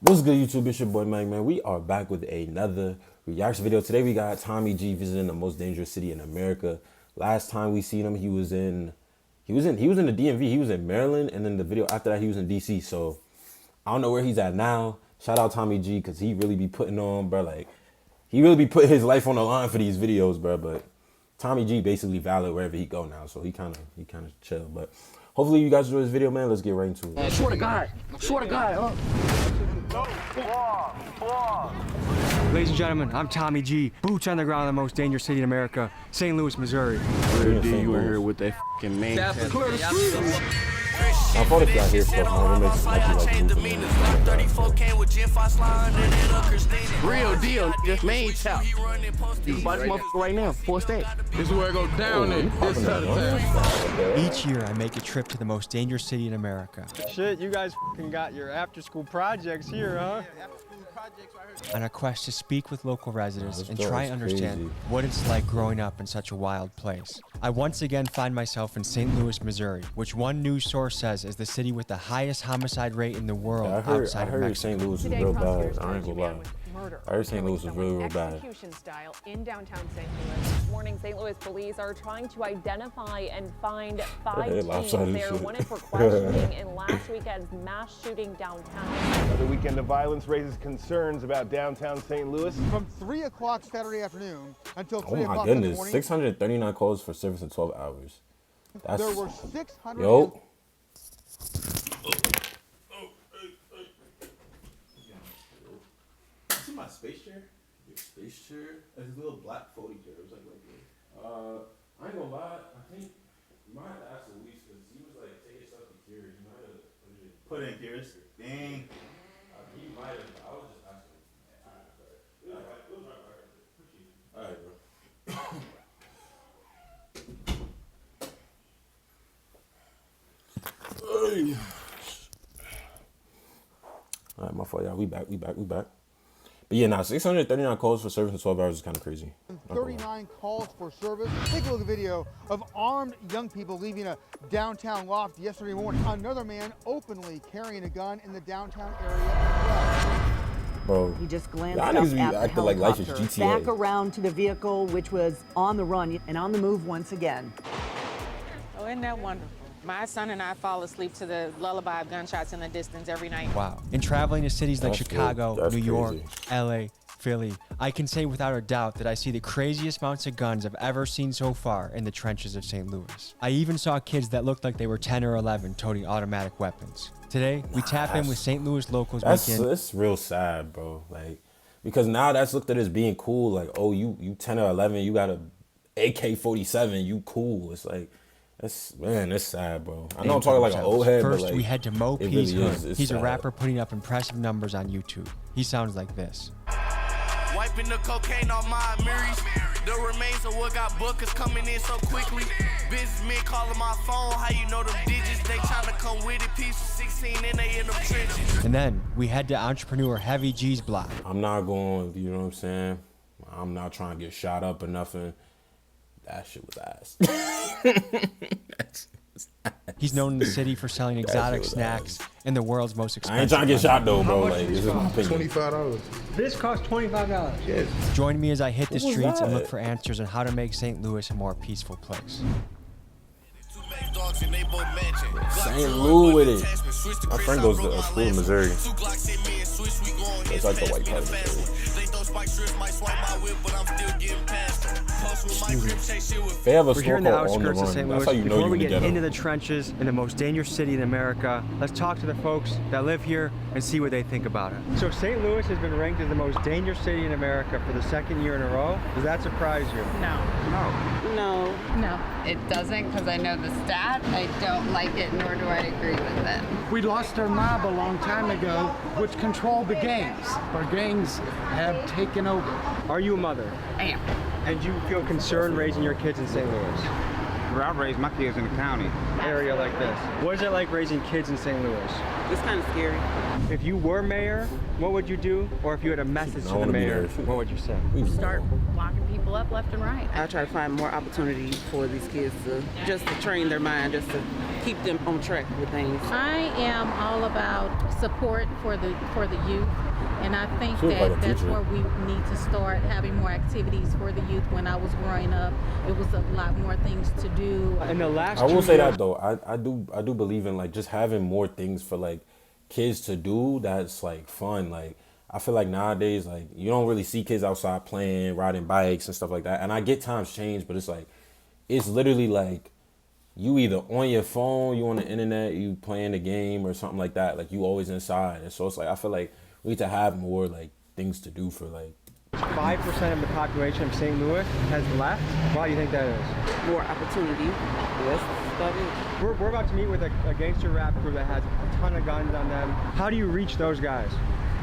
What's good, YouTube? It's your boy Mike, man. We are back with another reaction video. Today we got Tommy G visiting the most dangerous city in America. Last time we seen him, he was in the DMV. He was in Maryland, and then the video after that he was in DC. So I don't know where he's at now. Shout out Tommy G, because he really be putting on, bro. Like, he really be putting his life on the line for these videos, bro. But Tommy G basically valid wherever he go now, so he kind of chill. But hopefully you guys enjoy this video, man. Let's get right into it. Swear to God, huh? Ladies and gentlemen, I'm Tommy G. Boots on the ground in the most dangerous city in America, St. Louis, Missouri. You were here with that fucking man. I thought if y'all hear stuff, man, it makes Real deal, nigga. Main chop. You can buy this motherfucker right now. 4 stacks. This is where it goes down in this side of town. Each year, I make a trip to the most dangerous city in America. Shit, you guys got your after-school projects here, huh? On a quest to speak with local residents and try and understand what it's like growing up in such a wild place. I once again find myself in St. Louis, Missouri, which one news source says is the city with the highest homicide rate in the world outside of Mexico. St. Louis is real bad. I ain't gonna lie. I heard St. Louis is real bad. Execution style in downtown St. Louis. Warning: St. Louis police are trying to identify and find 5 teens they are wanted for questioning in last weekend's mass shooting downtown. Another weekend of violence raises concerns about downtown St. Louis. From 3 o'clock Saturday afternoon until 3 o'clock Oh my in the goodness, morning. 639 calls for service in 12 hours. That's, there were 600. Yo. See my space chair? Your space chair? It's a little black folding chair. It was like I ain't gonna lie. I think you might have to ask Luis, because he was like, take your stuff to Kira. You might have put in gears. Dang. he might have. I was just asking. All right, bro. All right, my fault, y'all. We back. But yeah, now 639 calls for service in 12 hours is kind of crazy. 39 calls for service. Take a look at a video of armed young people leaving a downtown loft yesterday morning. Another man openly carrying a gun in the downtown area as well. Bro, He just glanced y'all up niggas be at the acting like life is helicopter, GTA. back around to the vehicle, which was on the run and on the move once again. Oh, isn't that wonderful? My son and I fall asleep to the lullaby of gunshots in the distance every night. Wow. In traveling to cities like Chicago, that's New York, crazy. LA, Philly, I can say without a doubt that I see the craziest amounts of guns I've ever seen so far in the trenches of St. Louis. I even saw kids that looked like they were 10 or 11 toting automatic weapons. Today, we tap in with St. Louis locals weekend. That's real sad, bro. Like, because now that's looked at as being cool. Like, oh, you 10 or 11, you got a AK-47, you cool. It's like, that's sad, bro. I know I'm talking like an old head, First, but like, we head to Mo it P's really Hood. is. It's He's a sad. rapper putting up impressive numbers on YouTube. He sounds like this. Wiping the cocaine off my mirrors. The remains of what got booked is coming in so quickly. Businessmen calling my phone. How you know them digits? They trying to come with it. Piece of 16 and they in them trenches. And then we head to entrepreneur Heavy G's block. I'm not going, you know what I'm saying? I'm not trying to get shot up or nothing. That shit was ass. He's known in the city for selling exotic snacks and the world's most expensive. I ain't trying to get shot though, bro. Like, this is my opinion. $25. This costs $25. Yes. Join me as I hit the What was streets and that? look for answers on how to make St. Louis a more peaceful place. St. Louis with it. My friend goes to a school in Missouri. It's like the white part of Missouri. They have a We're store here in the called On the outskirts of Run. St. That's Louis. how you know Before you we in the get ghetto. into the trenches in the most dangerous city in America, let's talk to the folks that live here and see what they think about it. So St. Louis has been ranked as the most dangerous city in America for the 2nd year in a row. Does that surprise you? No. No. No. It doesn't, because I know the stat. I don't like it, nor do I agree with it. We lost our mob a long time ago, which controlled the gangs. Our gangs have taken over. Are you a mother? I am. And do you feel concerned raising your kids in St. Louis? where I raised my kids in the county. Area like this. What is it like raising kids in St. Louis? It's kind of scary. If you were mayor, what would you do? Or if you had a message to the mayor, what would you say? Start locking people up left and right. I try to find more opportunities for these kids to just to train their mind, just to keep them on track with things. I am all about support for the youth. And I think that that's where we need to start having more activities for the youth. When I was growing up, it was a lot more things to do. In the last I will say that though, I do believe in like just having more things for like kids to do that's like fun. Like I feel like nowadays like you don't really see kids outside playing, riding bikes and stuff like that. And I get times change, but it's like it's literally like you either on your phone, you on the internet, you playing a game or something like that. Like you always inside. And so it's like I feel like we need to have more like things to do for like 5% of the population of St. Louis has left. Why do you think that is? More opportunity. Yes, that is. We're about to meet with a gangster rap crew that has a ton of guns on them. How do you reach those guys?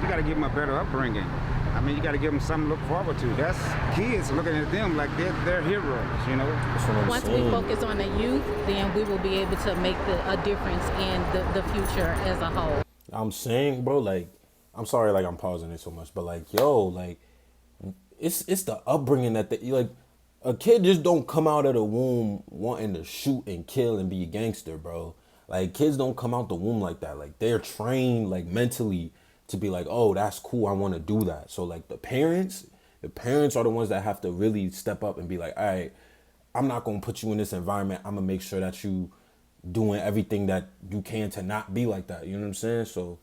You got to give them a better upbringing. I mean, you got to give them something to look forward to. That's kids looking at them like they're heroes, you know? Once we focus on the youth, then we will be able to make a difference in the future as a whole. I'm saying, bro, like, I'm sorry, like, I'm pausing it so much, but, like, yo, like, it's the upbringing that, like, a kid just don't come out of the womb wanting to shoot and kill and be a gangster, bro. Like, kids don't come out the womb like that. Like, they're trained, like, mentally to be like, oh, that's cool, I want to do that. So, like, the parents are the ones that have to really step up and be like, all right, I'm not going to put you in this environment. I'm going to make sure that you doing everything that you can to not be like that. You know what I'm saying? So,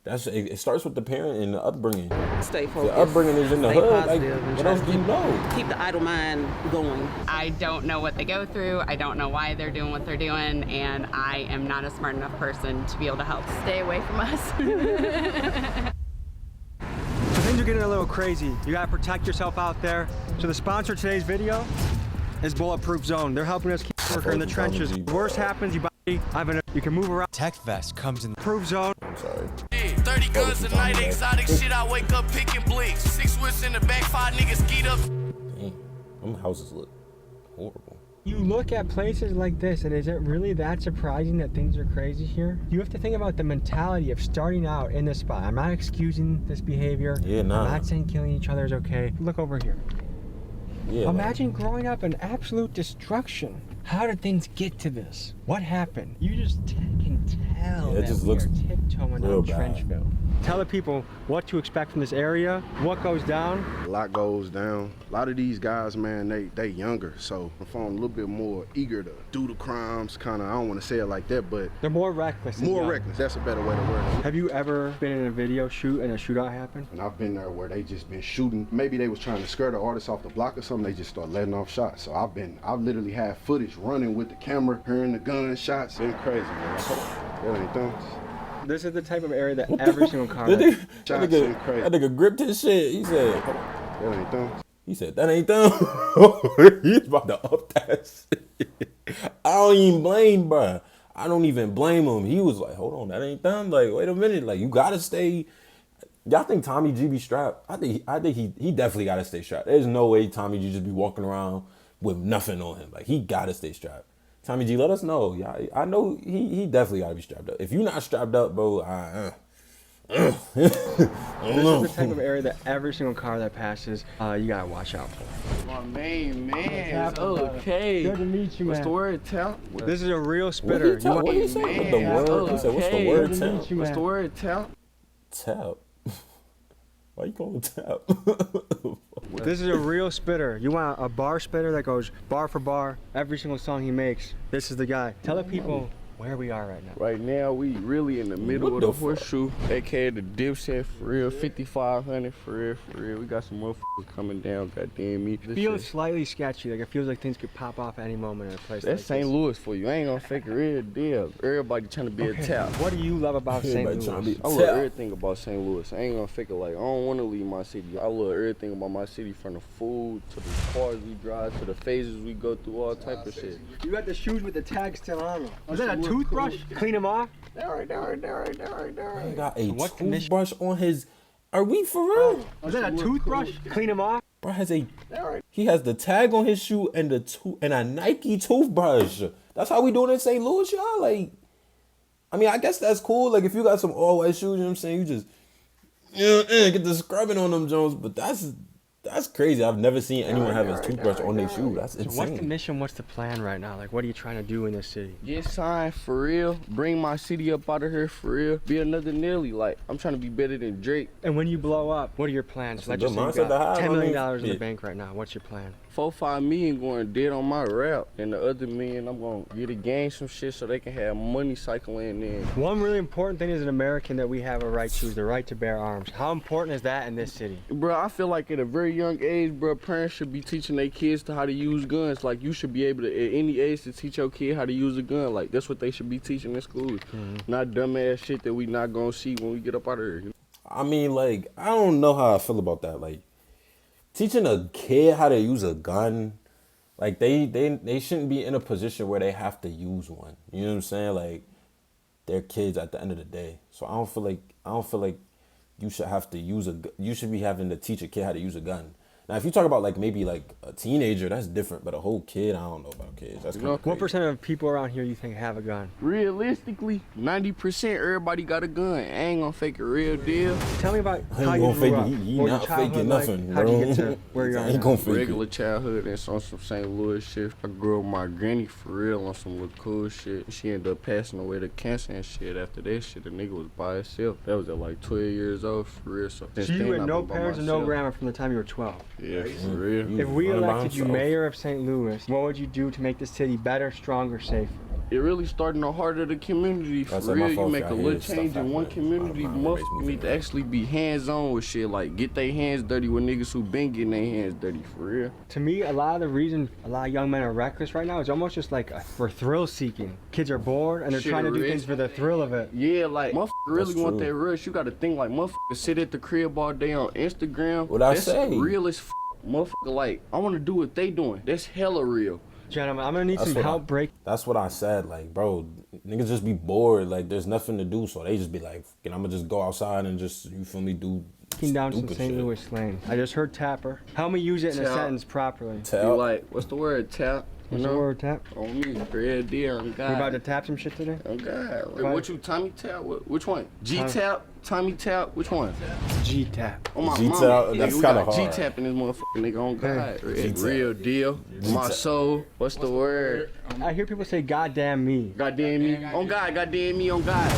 it starts with the parent and the upbringing. Stay focused. The upbringing is in the hood. Like, what else do you know? Keep the idle mind going. I don't know what they go through. I don't know why they're doing what they're doing, and I am not a smart enough person to be able to help. Stay away from us. So things are getting a little crazy. You gotta protect yourself out there. So the sponsor of today's video is Bulletproof Zone. They're helping us keep working in the trenches. Worst happens, you can move around. Tech vest comes in Proof Zone. I'm sorry. 30 guns a night, exotic shit. I wake up picking blicks. 6 whips in the back, 5 niggas skied up. Dang, them houses look horrible. You look at places like this, and is it really that surprising that things are crazy here? You have to think about the mentality of starting out in this spot. I'm not excusing this behavior. Yeah, nah. I'm not saying killing each other is okay. Look over here. Yeah, imagine growing up in absolute destruction. How did things get to this? What happened? You just can tell it that just we looks are tiptoeing real on bad. Trenchville. Tell the people what to expect from this area, what goes down. A lot goes down. A lot of these guys, man, they younger, so I'm feeling a little bit more eager to do the crimes, kind of, I don't want to say it like that, but they're more reckless. More reckless, that's a better way to word it. Have you ever been in a video shoot and a shootout happened? And I've been there where they just been shooting. Maybe they was trying to scare the artist off the block or something, they just start letting off shots. So I've literally had footage running with the camera, hearing the gunshots. Been crazy, man. That ain't thumbs. This is the type of area that every single car that nigga gripped his shit. He said, that ain't them. He said, that ain't them. He's about to up that shit. I don't even blame, bruh. I don't even blame him. He was like, hold on, that ain't them. Like, wait a minute. Like, you gotta stay. Y'all think Tommy G be strapped? I think he definitely gotta stay strapped. There's no way Tommy G just be walking around with nothing on him. Like, he gotta stay strapped. Tommy G, let us know. Yeah, I know he definitely gotta be strapped up. If you're not strapped up, bro, this is the type of area that every single car that passes, you gotta watch out for. My main man. Okay. Good to meet you, man. What's the word, Tell? This is a real spitter. What he said? The word? He said, what's the word, Tell? What's the word, Tell? Tell. Why you calling it tap? This is a real spitter. You want a bar spitter that goes bar for bar, every single song he makes. This is the guy. Tell the people where we are right now. Right now, we really in the middle of the horseshoe, aka the dipset, for real, 5500, for real. We got some motherfuckers coming down, goddamn me. It feels slightly sketchy, like it feels like things could pop off at any moment in a place That's like St. Louis for you. I ain't gonna fake a real deal. Everybody trying to be a tap. What do you love about St. Louis? I love everything about St. Louis. I ain't gonna fake it, like, I don't want to leave my city. I love everything about my city, from the food, to the cars we drive, to the phases we go through, all type of shit. You got the shoes with the tag still on them. Is that a toothbrush? Clean them off? He got a toothbrush on his. Are we for real? Is that a toothbrush? Clean them off? Bro has he has the tag on his shoe and a Nike toothbrush. That's how we doing in St. Louis, y'all. Like, I mean, I guess that's cool. Like, if you got some all white shoes, you know what I'm saying? You just get the scrubbing on them Jones. But that's crazy. I've never seen anyone have a toothbrush on their shoe. That's insane. So what's the mission? What's the plan right now? Like, what are you trying to do in this city? Get signed for real. Bring my city up out of here for real. Be another Nelly. Like, I'm trying to be better than Drake. And when you blow up, what are your plans? Let's just say you got $10 million in the bank right now. What's your plan? 4-5 million going dead on my rap, and the other million I'm gonna get a gang some shit so they can have money cycling in. One really important thing as an American that we have a right to is the right to bear arms. How important is that in this city? Bro, I feel like at a very young age, bro, parents should be teaching their kids to how to use guns. Like, you should be able to, at any age, to teach your kid how to use a gun. Like, that's what they should be teaching in schools. Not dumbass shit that we not gonna see when we get up out of here. I mean, like, I don't know how I feel about that. Like, teaching a kid how to use a gun, like, they shouldn't be in a position where they have to use one. You know what I'm saying? Like, they're kids at the end of the day. So I don't feel like you should have to you should be having to teach a kid how to use a gun. Now, if you talk about, like, maybe, like, a teenager, that's different. But a whole kid, I don't know about kids. That's kind of crazy. What percent of people around here you think have a gun? Realistically, 90% everybody got a gun. I ain't gonna fake a real deal. Tell me about how you grew up. He not faking nothing, bro. How'd you get to where you are ain't gonna fake Regular childhood and on some St. Louis shit. I grew up with my granny for real on some little cool shit. She ended up passing away to cancer and shit. After that shit, the nigga was by himself. That was at like 12 years old for real. So you had no parents and no grandma from the time you were 12? Yeah, for real. If we elected you mayor of St. Louis, what would you do to make the city better, stronger, safer? It really started in the heart of the community. For real, you make a little change in one community, motherfuckers need to actually be hands-on with shit. Like, get their hands dirty with niggas who been getting their hands dirty, for real. To me, a lot of the reason a lot of young men are reckless right now is almost just like for thrill-seeking. Kids are bored, and they're trying to do things for the thrill of it. Yeah, like, motherfuckers really want that rush. You gotta think, like, motherfuckers sit at the crib all day on Instagram. What I say? That's real as motherfucker, like, I want to do what they doing. That's hella real. Gentlemen, I'm gonna need some help That's what I said. Like, bro, niggas just be bored. Like, there's nothing to do, so they just be like, I'm gonna just go outside and just, you feel me, do down some St. Louis slang. I just heard tapper. Help me use it in a sentence properly. You like, what's the word? Tap. What's the word, tap? On me, red deer, on God. You about to tap some shit today? On God. Wait, what you, Tommy Tap? Which one? G-Tap? Tommy Tap? Which one? G-Tap. Oh, my G-Tap, mama. that's kind of hard. G-Tap in this motherfucking nigga, on God. Real deal. My soul. What's the word? I hear people say, goddamn me. Goddamn me. On God, goddamn me, on God.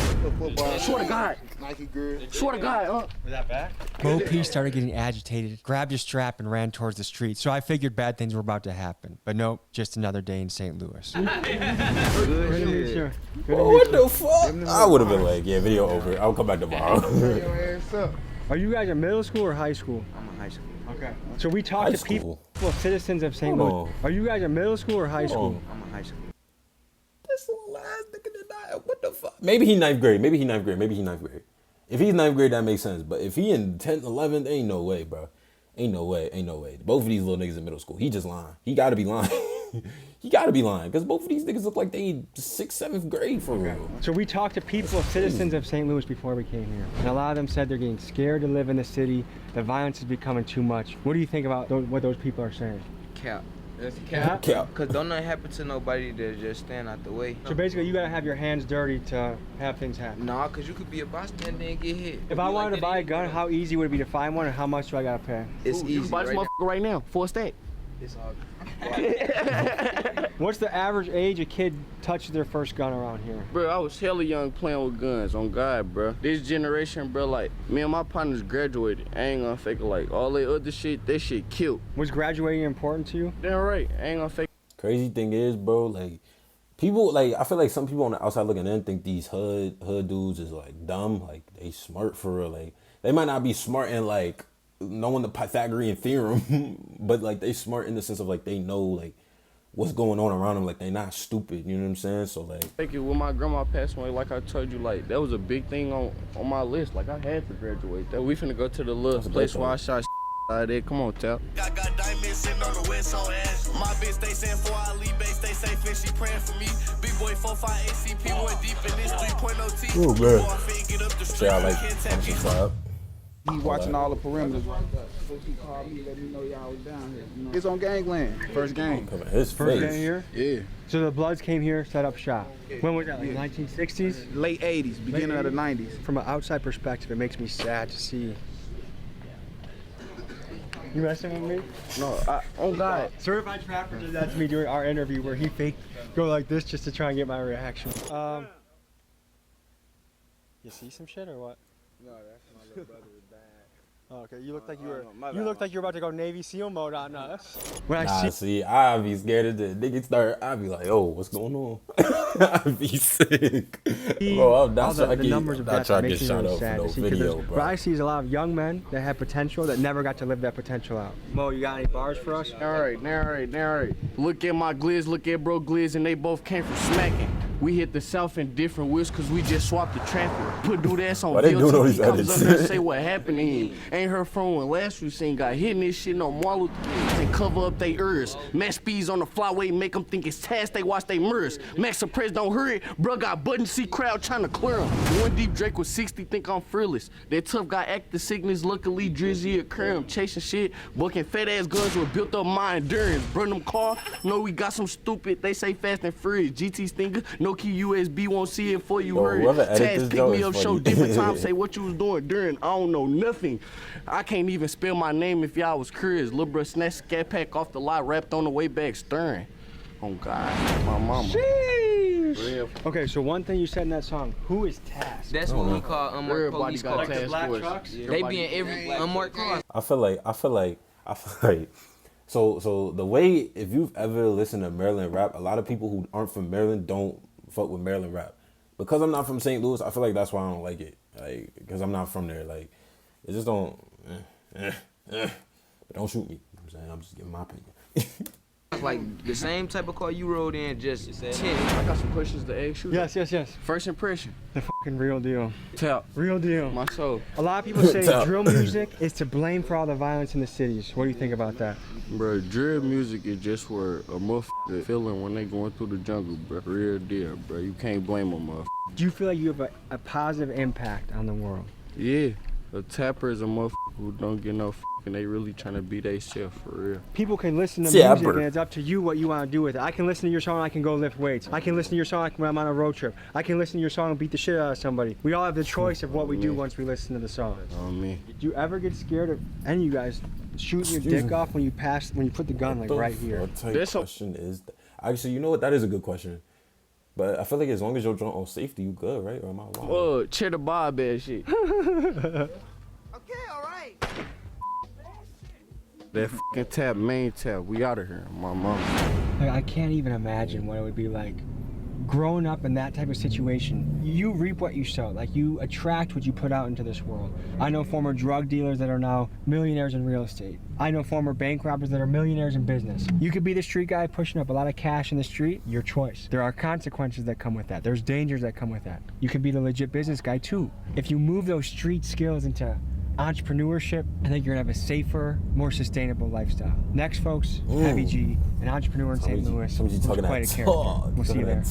Swear to God. Nike girl. Swear to God, Is that back? Bo P started getting agitated, grabbed his strap, and ran towards the street. So I figured bad things were about to happen. But nope, just another day in St. Louis. What the fuck? I would have been like, yeah, video over. I'll come back tomorrow. Are you guys in middle school or high school? I'm in high school. Okay. So we talk to people, citizens of St. Louis. Are you guys in middle school or high school? I'm in high school. This little ass nigga did not. What the fuck? Maybe he ninth grade. Maybe he ninth grade. If he's ninth grade, that makes sense. But if he in 10th, 11th, ain't no way, bro. Ain't no way. Both of these little niggas in middle school. He just lying. He gotta be lying. He gotta be lying. Because both of these niggas look like they 6th, 7th grade for real. So we talked to people, citizens of St. Louis before we came here. And a lot of them said they're getting scared to live in the city. The violence is becoming too much. What do you think about what those people are saying? Cap. That's cap. Because don't nothing happen to nobody that just stand out the way. So basically, you gotta have your hands dirty to have things happen. Nah, because you could be a bystander and get hit. If I wanted to buy a gun, how easy would it be to find one, and how much do I gotta pay? It's easy. You can buy this motherfucker right now for a stack. It's all What's the average age a kid touches their first gun around here? Bro, I was hella young playing with guns, on God, bro. This generation, bro, like, me and my partners graduated. I ain't gonna fake it, like, all that other shit, that shit killed. Was graduating important to you? Damn right, I ain't gonna fake it. Crazy thing is, bro, like, people, like, I feel like some people on the outside looking in think these hood dudes is, like, dumb. Like, they smart for real. Like, they might not be smart in, like, knowing the Pythagorean theorem, but, like, they smart in the sense of, like, they know, like, what's going on around them. Like, they not stupid, you know what I'm saying? So, like, Thank you. When my grandma passed away, like I told you, like, that was a big thing on my list. Like, I had to graduate. That we finna go to the little place where I shot out there. Come on, Tap. I got diamonds sitting on the west on ass. My bitch, they saying for I leave base, they say fish, she praying for me. Big boy 4-5 ACP went deep in this 3.0 T. oh, man. Say I like, I'm subscribed. He watching all the perimeters right there. So he called me, let me know y'all was down here. You know? It's on gangland. First game. His First face. game here? Yeah. So the Bloods came here, set up shop. When was that, like 1960s? Late 80s, beginning of the 90s. From an outside perspective, it makes me sad to see. You messing with me? No, oh God. Certified Trapper did that to me during our interview where he faked go like this just to try and get my reaction. You see some shit or what? No, that's my little brother with bad. Oh, okay, you looked like you were about to go Navy SEAL mode on us. When Nah, see, I be scared of the nigga start. I be like, oh, what's going on? I be sick. Bro, I'm not trying to get shot up for no video, bro. What I see is a lot of young men that have potential that never got to live that potential out. Mo, you got any bars for us? All right. Look at my Gliz, look at bro Gliz, and they both came from smacking. We hit the south in different wheels cause we just swapped the traffic. Put dude ass on video. He comes up there and say what happened to him. Ain't heard from when last we seen got hitting this shit no more Luther and cover up they ears. Max speeds on the flyway make them think it's task. They watch they mirrors. Max suppress don't hurry. Bruh got button seat crowd trying to clear him. One deep Drake with 60 think I'm fearless. That tough guy act the sickness. Luckily Drizzy occur him chasing shit. Bucking fat ass guns with built up my endurance. Burn them car. No we got some stupid. They say fast and furious. GT stinger. No key USB won't see it for you heard. Taz pick me up, show different times, say what you was doing during. I don't know nothing. I can't even spell my name if y'all was curious. Lil' bruh snatched scat pack off the lot, wrapped on the way back, stirring. Oh God, my mama. Sheesh. Okay, so one thing you said in that song, who is Taz? That's what we call unmarked police cars. Like the black trucks? They be in every unmarked car. I feel like so the way, if you've ever listened to Maryland rap, a lot of people who aren't from Maryland don't fuck with Maryland rap. Because I'm not from St. Louis, I feel like that's why I don't like it. Like, because I'm not from there. Like, it just don't. But don't shoot me. You know what I'm saying? I'm just giving my opinion. Like the same type of car you rode in, just 10. I got some questions to ask you. Yes. First impression. The fucking real deal. Tap. Real deal. My soul. A lot of people say drill music is to blame for all the violence in the cities. What do you think about that? Bro, drill music is just where a motherfucker feeling when they going through the jungle, bro. Real deal, bro. You can't blame a motherfucker. Do you feel like you have a positive impact on the world? Yeah. A tapper is a motherfucker who don't get no and they really trying to be they self for real. People can listen to music and it's up to you what you want to do with it. I can listen to your song, I can go lift weights. I can listen to your song when I'm on a road trip. I can listen to your song and beat the shit out of somebody. We all have the choice of what we do once we listen to the song. On me. Did you ever get scared of any of you guys shooting your dick off when you put the gun like right here? This question is, actually, you know what? That is a good question. But I feel like as long as you're drunk on safety, you good, right? Or am I wrong? Whoa, cheddar bob ass shit. Okay, all right. That fucking tap, main tap, we out of here, my mama. Like, I can't even imagine what it would be like growing up in that type of situation. You reap what you sow. Like, you attract what you put out into this world. I know former drug dealers that are now millionaires in real estate. I know former bank robbers that are millionaires in business. You could be the street guy pushing up a lot of cash in the street, your choice. There are consequences that come with that. There's dangers that come with that. You could be the legit business guy too. If you move those street skills into entrepreneurship, I think you're gonna have a safer, more sustainable lifestyle. Next, folks, Heavy G, an entrepreneur in St. Louis. Quite a character. We'll see you there.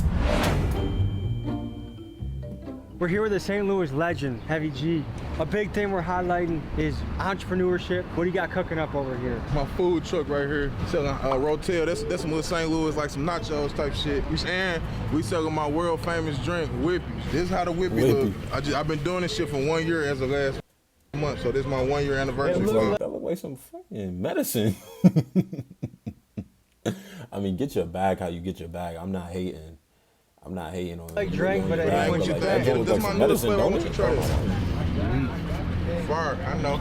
We're here with a St. Louis legend, Heavy G. A big thing we're highlighting is entrepreneurship. What do you got cooking up over here? My food truck right here, selling Rotel. That's some little St. Louis, like some nachos type shit. And we selling my world famous drink, Whippy. This is how the Whippy look. I've been doing this shit for 1 year as of last month, so this is my 1 year anniversary. That look like some fucking medicine. I mean, get your bag how you get your bag. I'm not hating. I'm not hating on like drink, but I want you think. That's my newest flavor. I want you to try this. Fire, I know.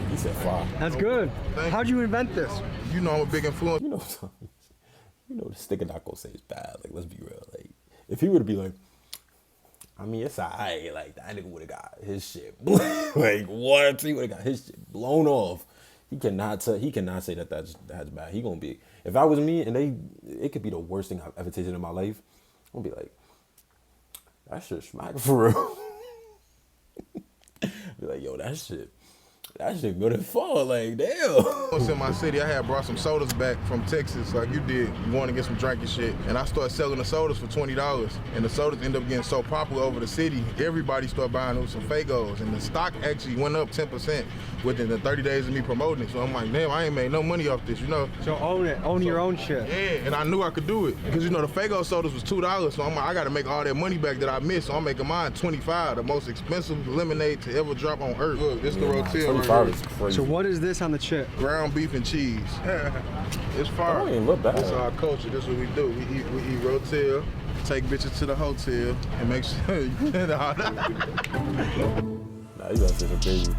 He said fire. That's good. How'd you invent this? You know I'm a big influence. You know the sticker not gonna say it's bad. Like, let's be real. Like, if he were to be like, I mean, it's alright. Like, that nigga would have got his shit like what? He would have got his shit blown off. He cannot say that that's bad. He gonna be. If I was me and it could be the worst thing I've ever tasted in my life. I'm gonna be like, that shit smack for real. Be like, yo, that shit. That shit good as fuck, like, damn. I was in my city, I had brought some sodas back from Texas, like you did. You want to get some drink and shit. And I started selling the sodas for $20. And the sodas ended up getting so popular over the city, everybody started buying them some Fagos. And the stock actually went up 10% within the 30 days of me promoting it. So I'm like, damn, I ain't made no money off this, you know? So own it, own your own shit. Yeah, and I knew I could do it. Because, you know, the Fago sodas was $2. So I'm like, I got to make all that money back that I missed. So I'm making mine $25, the most expensive lemonade to ever drop on earth. Look, this is the Rotel right here. So what is this on the chip? Ground beef and cheese. It's fire. Don't even look bad. This is our culture. This is what we do. We eat Rotel, take bitches to the hotel, and make sure you Nah, you got shit crazy.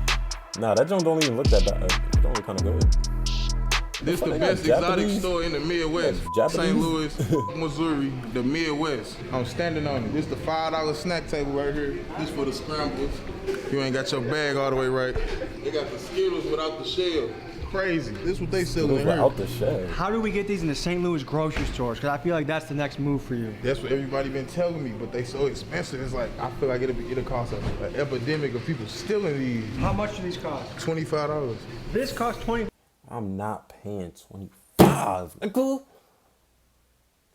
Nah, that joint don't even look that bad. It don't look kind of good. This the best exotic store in the Midwest. St. Louis, Missouri, the Midwest. I'm standing on it. This the $5 snack table right here. This for the scramblers. You ain't got your bag all the way right. They got the Skittles without the shell. Crazy. This what they sell in here. Without the shell. How do we get these in the St. Louis grocery stores? Because I feel like that's the next move for you. That's what everybody been telling me, but they so expensive. It's like, I feel like it'll cost an epidemic of people stealing these. How much do these cost? $25. This costs $20. I'm not paying 25. Nigga.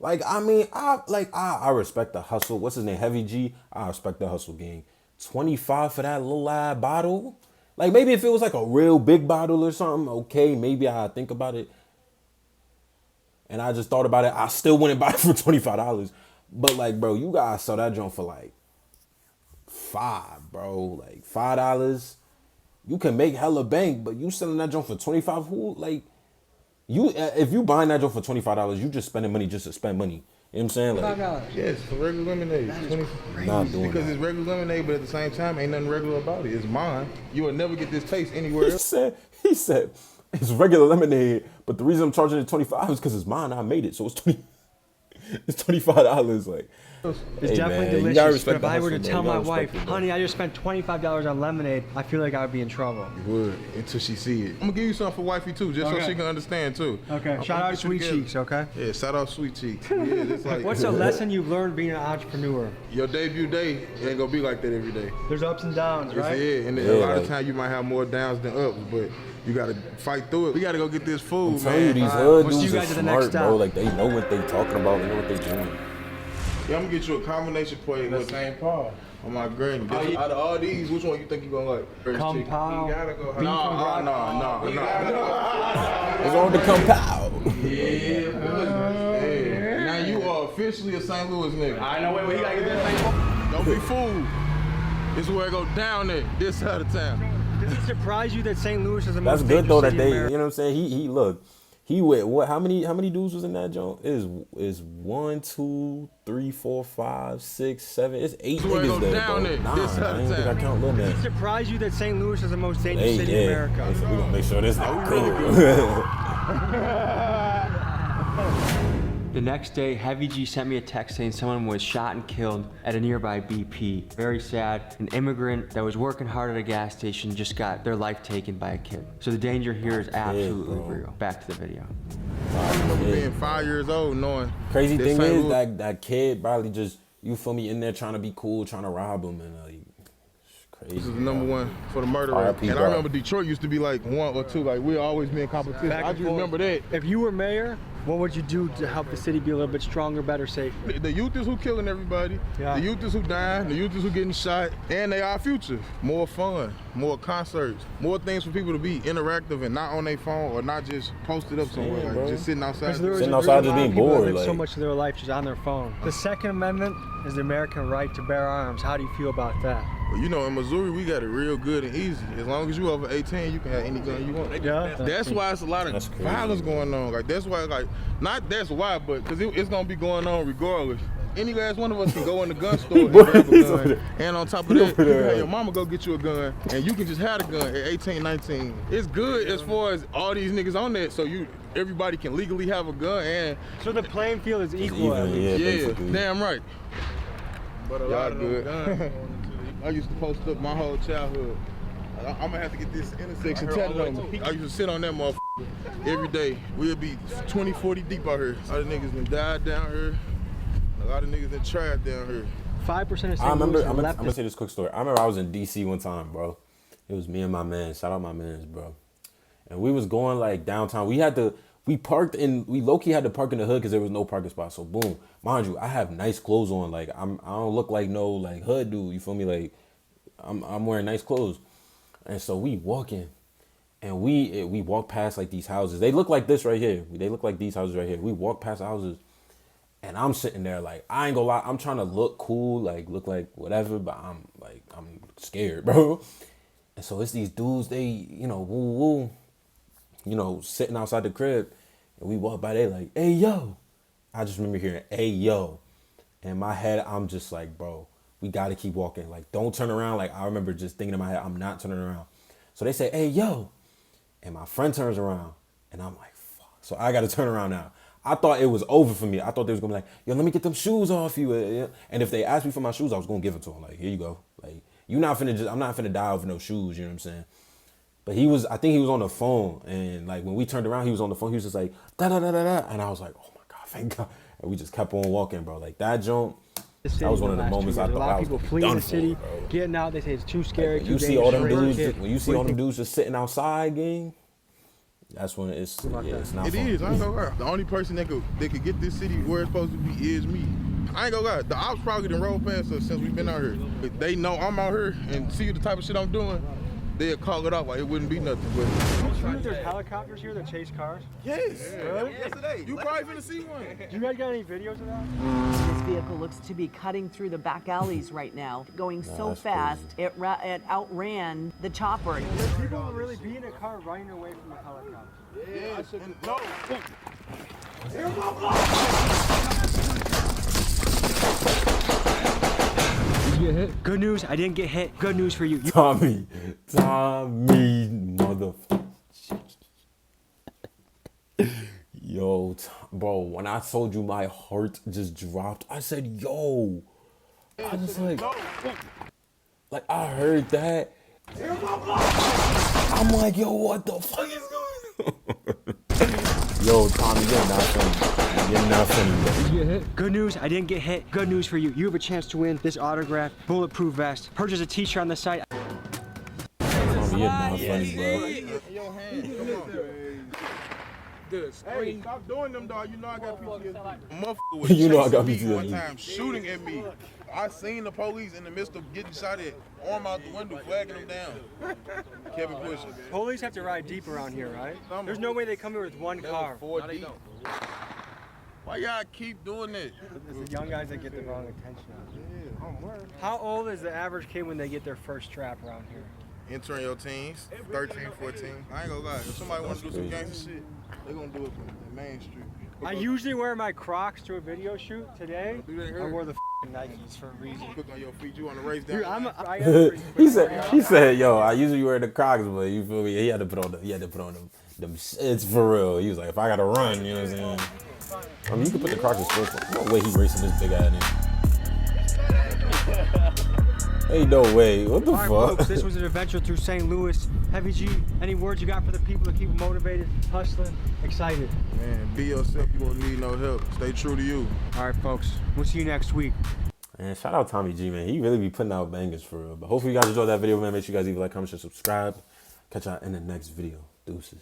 Like, I mean, I respect the hustle. What's his name? Heavy G. I respect the hustle gang. 25 for that little ass bottle. Like, maybe if it was like a real big bottle or something, okay, maybe I'd think about it. And I just thought about it. I still wouldn't buy it for $25. But like, bro, you guys sell that joint for like $5, bro. Like $5. You can make hella bank, but you selling that joint for $25. Who, like, you, if you buying that joint for $25, you just spending money just to spend money. You know what I'm saying? Like, $5. Yes, for regular lemonade. Not doing because that. it's regular lemonade, but at the same time, ain't nothing regular about it. It's mine. You will never get this taste anywhere else. He said, it's regular lemonade, but the reason I'm charging it $25 is because it's mine. I made it, so it's $25. Like, it's definitely delicious. But if I were to tell my wife, honey, I just spent $25 on lemonade, I feel like I would be in trouble. You would, until she see it. I'm gonna give you something for wifey too, just so she can understand too. Okay. Shout out Sweet Cheeks, okay? Yeah, shout out Sweet Cheeks. Yeah, it's like, what's a lesson you've learned being an entrepreneur? Your debut day ain't gonna be like that every day. There's ups and downs, right? Yeah, and a lot of times you might have more downs than ups, but you gotta fight through it. We gotta go get this food, I'm telling you, these hood dudes are smart, bro. Like, they know what they talking about. They know what they doing. Yeah, I'm gonna get you a combination plate with St. Paul on my granny. Out of all these, which one you think you gonna like? Compound. You gotta go. No. It's on the compound. Yeah. Now you are officially a St. Louis nigga. I know. Wait, you gotta get that St. Paul. Don't be fooled. This is where it go down there, this side of town. Does it surprise you that St. Louis is the That's most good though that city they, in you America? know what I'm saying? He look. He went what? How many dudes was in that joint? Is 1, 2, 3, 4, 5, 6, 7. It's 8 niggas there, bro. Nah, I didn't think I count little man. Does it surprise you that St. Louis is the most dangerous city in America? Listen, we gonna make sure this not cool. The next day, Heavy G sent me a text saying someone was shot and killed at a nearby BP. Very sad. An immigrant that was working hard at a gas station just got their life taken by a kid. So the danger here is absolutely real. Back to the video. I remember being 5 years old knowing. Crazy thing is that kid probably just, you feel me, in there trying to be cool, trying to rob him, and like, it's crazy. This is the number one for the murder rate. And I remember Detroit used to be like 1 or 2, like we'd always be in competition. I just remember that. If you were mayor, what would you do to help the city be a little bit stronger, better, safer? The youth is who killing everybody. Yeah. The youth is who dying. The youth is who getting shot. And they our future. More fun, more concerts, more things for people to be interactive and not on their phone or not just posted up somewhere, like just sitting outside. Sitting outside just being bored. Like, so much of their life just on their phone. The Second Amendment is the American right to bear arms. How do you feel about that? Well, you know, in Missouri, we got it real good and easy. As long as you over 18, you can have any gun you want. Yeah. That's why it's a lot of violence going on. Like, that's why, like, not that's why, but because it's going to be going on regardless. Any last one of us can go in the gun store and grab a gun. And on top of that, you can have your mama go get you a gun, and you can just have a gun at 18, 19. It's good as far as all these niggas on that, so everybody can legally have a gun. And so the playing field is equal. Yeah, damn right. But a lot of good. I used to post up my whole childhood. I'm gonna have to get this intersection tatted on me. I used to sit on that motherfucker every day. We'll be 20, 40 deep out here. A lot of niggas done died down here. A lot of niggas done tried down here. 5% of St. I'm Louis gonna say this quick story. I remember I was in DC one time, bro. It was me and my man. Shout out my mans, bro. And we was going like downtown. We parked in, we low-key had to park in the hood because there was no parking spot. So boom, mind you, I have nice clothes on. Like I don't look like no like hood dude. You feel me? Like I'm wearing nice clothes. And so we walking, and we walk past like these houses. They look like this right here. They look like these houses right here. We walk past houses, and I'm sitting there like, I ain't gonna lie, I'm trying to look cool, like look like whatever, but I'm scared, bro. And so it's these dudes, they, you know, woo woo, you know, sitting outside the crib, and we walk by, they like, hey yo. I just remember hearing, hey yo. In my head, I'm just like, bro, we gotta keep walking. Like, don't turn around. Like, I remember just thinking in my head, I'm not turning around. So they say, hey yo. And my friend turns around, and I'm like, fuck. So I gotta turn around now. I thought it was over for me. I thought they was gonna be like, yo, let me get them shoes off you. And if they asked me for my shoes, I was gonna give it to them. Like, here you go. Like, I'm not finna die over no shoes, you know what I'm saying? But I think he was on the phone, and like when we turned around, he was on the phone. He was just like, da da da da da. And I was like, oh my God, thank God. And we just kept on walking, bro. Like that jump, that was one of the moments I thought I was a lot of people fleeing the city, getting out. They say it's too scary. Like, when you see all them dudes, when you see all them dudes just sitting outside, gang, that's when it's not fun. It is. I ain't gonna lie. The only person that could get this city where it's supposed to be is me. I ain't gonna lie. The ops probably done rolled past us since we've been out here. If they know I'm out here and see the type of shit I'm doing, they'll call it off like it wouldn't be nothing. But you know there's helicopters here that chase cars? Yes. Really? Yesterday. You probably finna see one. Do you guys got any videos of that? This vehicle looks to be cutting through the back alleys right now, going so fast it outran the chopper. There's people who really be in a car running away from the helicopter. Yeah, no. Get hit? Good news, I didn't get hit. Good news for you. Tommy, motherfucker. Yo, bro, when I told you my heart just dropped, I said, yo. I was like I heard that. I'm like, yo, what the fuck is going on? Yo, Tommy, you're not funny. You're not funny, bro. Did you get hit? Good news, I didn't get hit. Good news for you. You have a chance to win this autographed bulletproof vest. Purchase a t-shirt on the site. Tommy, you're not funny, bro. Your hand, come on. Hey, stop doing them, dog. You know I got PTSD. Motherfucker was You know I got chasing me PTSD. one time, shooting at me. I seen the police in the midst of getting shot at, arm out the window, flagging them down. Kept it pushing. Police have to ride deep around here, right? There's no way they come here with one car. Why y'all keep doing that? It's the young guys that get the wrong attention. How old is the average kid when they get their first trap around here? Entering your teens, 13, 14. I ain't gonna lie. If somebody wants to do some gangster shit, they gonna do it from the main street. I usually wear my Crocs to a video shoot. Today, I wore the Nikes for a reason. Quick on your feet, you want to race down? Dude, he said, yo, I usually wear the Crocs, but you feel me? He had to put on them shits for real. He was like, if I gotta run, you know what I'm saying? I mean, you can put the Crocs in sports. No way he racing this big ass nigga. Ain't no way. What the fuck? Folks, this was an adventure through St. Louis. Heavy G, any words you got for the people to keep them motivated, hustling, excited? Man, be yourself. You won't need no help. Stay true to you. All right, folks. We'll see you next week. Man, shout out Tommy G, man. He really be putting out bangers for real. But hopefully you guys enjoyed that video, man. Make sure you guys leave a like, comment, share, subscribe. Catch y'all in the next video. Deuces.